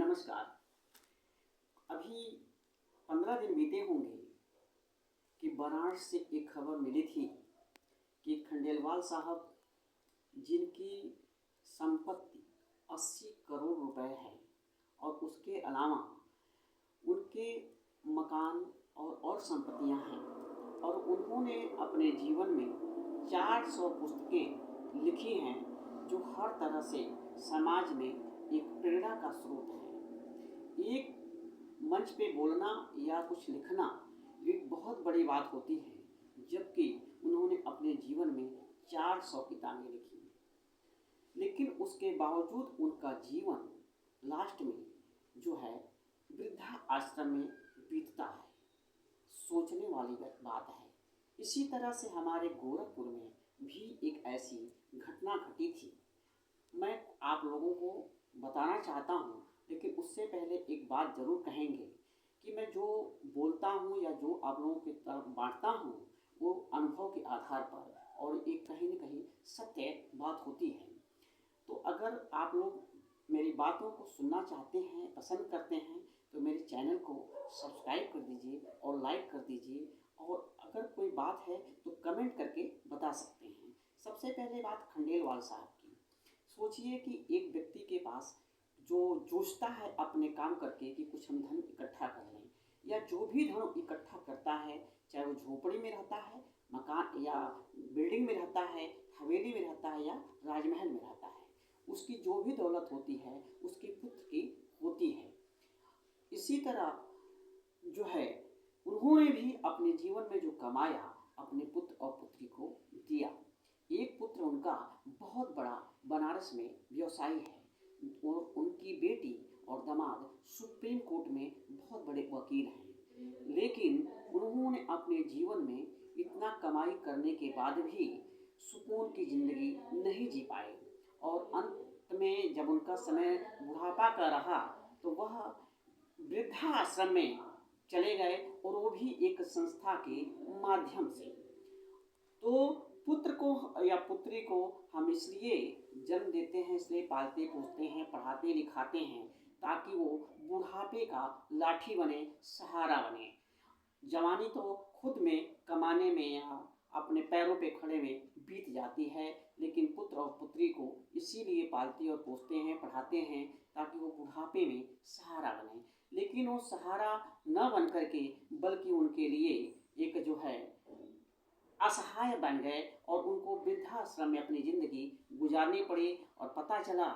नमस्कार। अभी 15 दिन बीते होंगे कि वाराणसी से एक खबर मिली थी कि खंडेलवाल साहब, जिनकी संपत्ति 80 करोड़ रुपए है और उसके अलावा उनके मकान और संपत्तियां हैं, और उन्होंने अपने जीवन में 400 पुस्तकें लिखी हैं जो हर तरह से समाज में एक प्रेरणा का स्रोत है। एक मंच पे बोलना या कुछ लिखना एक बहुत बड़ी बात होती है, जबकि उन्होंने अपने जीवन में 400 किताबें लिखी, लेकिन उसके बावजूद उनका जीवन लास्ट में जो है वृद्धा आश्रम में बीतता है। सोचने वाली बात है। इसी तरह से हमारे गोरखपुर में भी एक ऐसी घटना घटी थी। मैं आप लोगों को बताना चाहता हूँ, लेकिन उससे पहले एक बात ज़रूर कहेंगे कि मैं जो बोलता हूँ या जो आप लोगों की तरफ बांटता हूँ वो अनुभव के आधार पर और एक कहीं न कहीं सत्य बात होती है। तो अगर आप लोग मेरी बातों को सुनना चाहते हैं, पसंद करते हैं, तो मेरे चैनल को सब्सक्राइब कर दीजिए और लाइक कर दीजिए, और अगर कोई बात है तो कमेंट करके बता सकते हैं। सबसे पहले बात खंडेलवाल साहब की। सोचिए कि एक व्यक्ति के पास जो जोशता है अपने काम करके कि कुछ हम धन इकट्ठा कर लें, या जो भी धन इकट्ठा करता है, चाहे वो झोपड़ी में रहता है, मकान या बिल्डिंग में रहता है, हवेली में रहता है या राजमहल में रहता है, उसकी जो भी दौलत होती है उसके पुत्र की होती है। इसी तरह जो है उन्होंने भी अपने जीवन में जो कमाया अपने पुत्र और पुत्री को दिया। एक पुत्र उनका बहुत बड़ा बनारस में व्यवसायी है और उनकी बेटी और दामाद सुप्रीम कोर्ट में बहुत बड़े वकील हैं, लेकिन उन्होंने अपने जीवन में इतना कमाई करने के बाद भी सुकून की ज़िंदगी नहीं जी पाए, और अंत में जब उनका समय बुढ़ापा का रहा तो वह वृद्धाश्रम में चले गए, और वो भी एक संस्था के माध्यम से। तो पुत्र को या पुत्री को हम इसलिए जन्म देते हैं, इसलिए पालते पोसते हैं, पढ़ाते लिखाते हैं, ताकि वो बुढ़ापे का लाठी बने, सहारा बने। जवानी तो खुद में कमाने में या अपने पैरों पे खड़े में बीत जाती है, लेकिन पुत्र और पुत्री को इसीलिए पालते और पोसते हैं, पढ़ाते हैं, ताकि वो बुढ़ापे में सहारा बने। लेकिन वो सहारा न बन करके बल्कि उनके लिए एक जो है असहाय बन गए, और उनको वृद्धाश्रम में अपनी ज़िंदगी गुजारनी पड़ी। और पता चला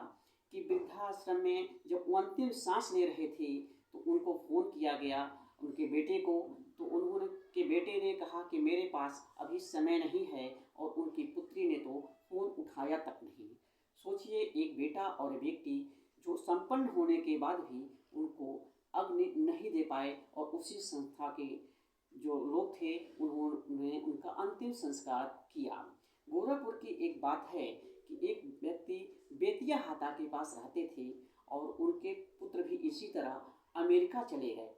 कि वृद्धाश्रम में जब वो अंतिम सांस ले रहे थे तो उनको फ़ोन किया गया उनके बेटे को, तो उन्होंने के बेटे ने कहा कि मेरे पास अभी समय नहीं है, और उनकी पुत्री ने तो फ़ोन उठाया तक नहीं। सोचिए, एक बेटा और बेटी जो संपन्न होने के बाद भी उनको अग्नि नहीं दे पाए, और उसी संस्था के जो लोग थे उन्होंने उनका अंतिम संस्कार किया। गोरखपुर की एक बात है कि एक व्यक्ति बेतिया हाता के पास रहते थे, और उनके पुत्र भी इसी तरह अमेरिका चले गए।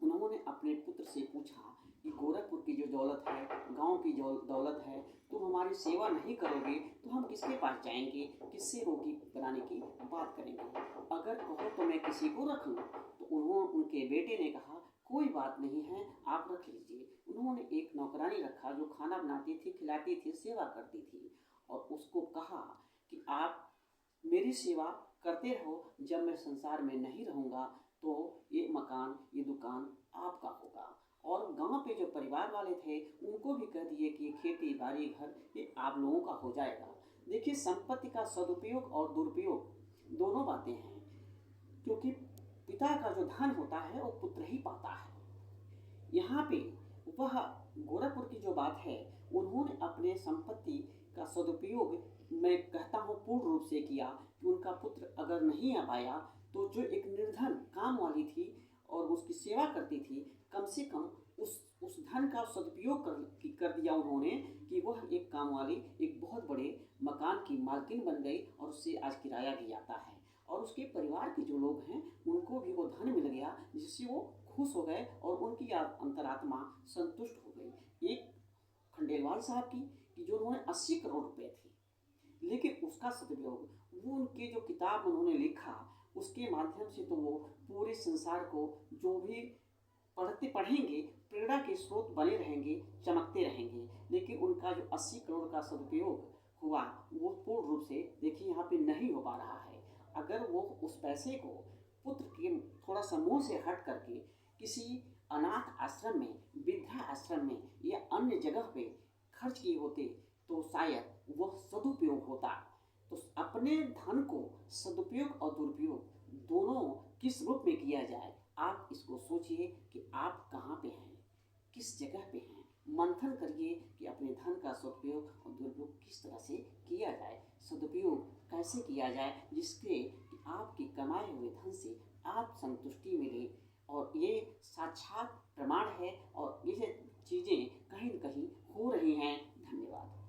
उन्होंने अपने पुत्र से पूछा कि गोरखपुर की जो दौलत है, गांव की जो दौलत है, तुम हमारी सेवा नहीं करोगे तो हम किसके पास जाएंगे, किससे रोटी बनाने की बात करेंगे? अगर कहो तो मैं किसी को रख लूँ। तो उनके बेटे ने कहा कोई बात नहीं है, आप रख लीजिए। उन्होंने एक नौकरानी रखा जो खाना बनाती थी, खिलाती थी, सेवा करती थी, और उसको कहा कि आप मेरी सेवा करते रहो, जब मैं संसार में नहीं रहूँगा तो ये मकान, ये दुकान आपका होगा। और गांव पे जो परिवार वाले थे उनको भी कह दिए कि खेती बाड़ी घर ये आप लोगों का हो जाएगा। देखिए, संपत्ति का सदुपयोग और दुरुपयोग दोनों बातें हैं, क्योंकि पिता का जो धन होता है वो पुत्र ही पाता है। यहाँ पे वह गोरखपुर की जो बात है, उन्होंने अपने संपत्ति का सदुपयोग मैं कहता हूँ पूर्ण रूप से किया कि उनका पुत्र अगर नहीं आ पाया तो जो एक निर्धन काम वाली थी और उसकी सेवा करती थी, कम से कम उस धन का सदुपयोग कर दिया उन्होंने कि वह एक काम वाली एक बहुत बड़े मकान की मालकिन बन गई, और उससे आज किराया भी आता है, और उसके परिवार के जो लोग हैं उनको भी वो धन मिल गया, जिससे वो खुश हो गए और उनकी अंतरात्मा संतुष्ट हो गई। एक खंडेलवाल साहब की कि जो उन्होंने 80 करोड़ रुपए थे, लेकिन उसका सदुपयोग वो उनके जो किताब उन्होंने लिखा उसके माध्यम से तो वो पूरे संसार को जो भी पढ़ेंगे प्रेरणा के स्रोत बने रहेंगे, चमकते रहेंगे। लेकिन उनका जो 80 करोड़ का सदुपयोग हुआ वो पूर्ण रूप से देखिए यहाँ पे नहीं हो पा रहा है। अगर वो उस पैसे को पुत्र के थोड़ा सा मुँह से हट करके किसी अनाथ आश्रम में, वृद्धा आश्रम में या अन्य जगह पे खर्च किए होते तो शायद वह सदुपयोग होता। तो अपने धन को सदुपयोग और दुरुपयोग दोनों किस रूप में किया जाए, आप इसको सोचिए कि आप कहाँ पे हैं, किस जगह पे हैं। मंथन करिए कि अपने धन का सदुपयोग और दुरुपयोग किस तरह से किया जाए, सदुपयोग कैसे किया जाए, जिसके कि आपके कमाए हुए धन से आप संतुष्टि मिले। और ये साक्षात प्रमाण है और ये चीज़ें कहीं न कहीं हो रही हैं। धन्यवाद।